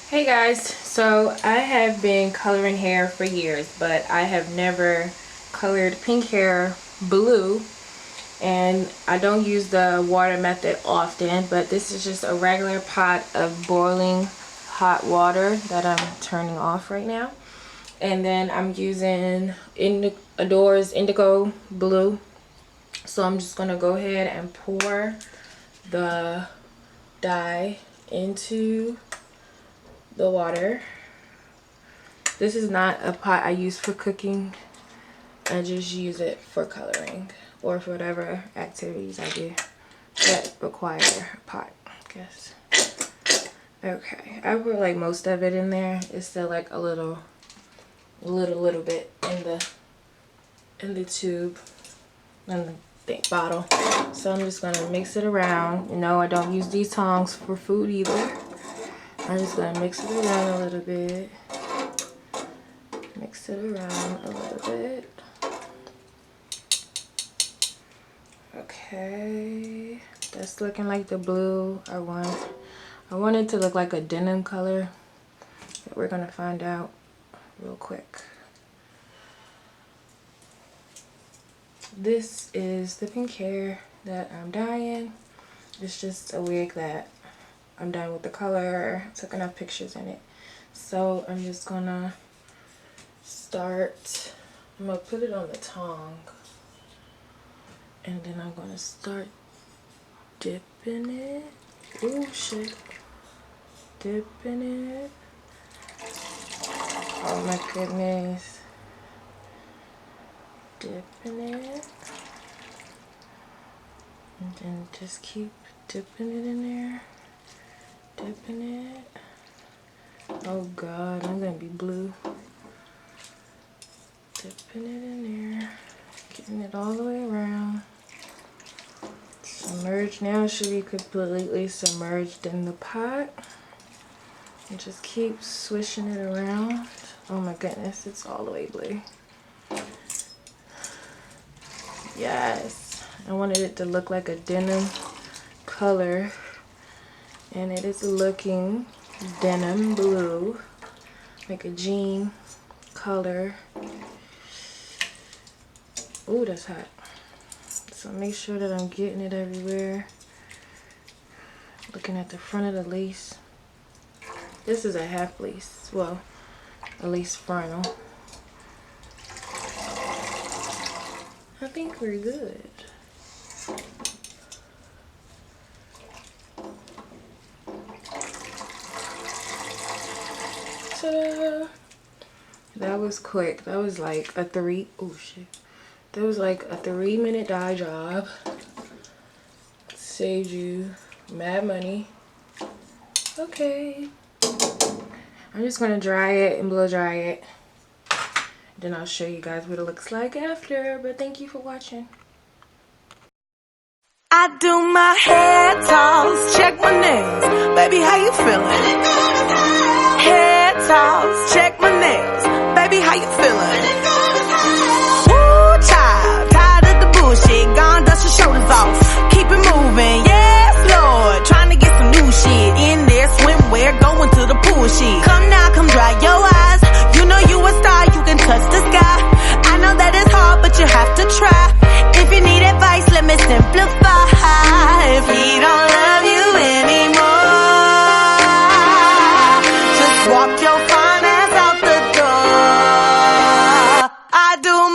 Hey guys, so I have been coloring hair for years, but I have never colored pink hair blue, and I don't use the water method often, but this is just a regular pot of boiling hot water that I'm turning off right now. And then I'm using Adores Indigo Blue. So I'm just gonna go ahead and pour the dye into the water. This is not a pot I use for cooking. I just use it for coloring or for whatever activities I do that require a pot, I guess. Okay, I put like most of it in there. It's still like a little bit in the tube and the bottle. So I'm just gonna mix it around. You know, I don't use these tongs for food either. I'm just gonna mix it around a little bit. Mix it around a little bit. Okay, that's looking like the blue I want. I want it to look like a denim color, but we're gonna find out real quick. This is the pink hair that I'm dyeing. It's just a wig that I'm done with the color. Took enough pictures in it. So I'm just gonna start. I'm gonna put it on the tong. And then I'm gonna start dipping it. Oh shit. Dipping it. Oh my goodness. Dipping it. And then just keep dipping it in there. Dipping it. Oh god, I'm gonna be blue. Dipping it in there. Getting it all the way around. Submerge. Now it should be completely submerged in the pot. And just keep swishing it around. Oh my goodness, it's all the way blue. Yes. I wanted it to look like a denim color. And it is looking denim blue, like a jean color. Ooh, that's hot. So make sure that I'm getting it everywhere. Looking at the front of the lace. This is a half lace. Well, a lace frontal. I think we're good. That was quick. That was like a 3-minute dye job. Saved you mad money. Okay. I'm just gonna dry it and blow dry it. Then I'll show you guys what it looks like after. But thank you for watching. I do my hair toss, check my nails. Baby, how you feeling? Hair toss, check my nails. Baby, how you feeling? Woo, child, tired of the bullshit. Gone, dust your shoulders off. Keep it moving, yes, Lord. Trying to get some new shit in there. Swimwear, going to the pool shit. Come now, come dry your eyes. You know you a star, you can touch the sky. I know that it's hard, but you have to try. If you need advice, let me simplify. If he don't love you anymore, just walk your fine ass out the door. I do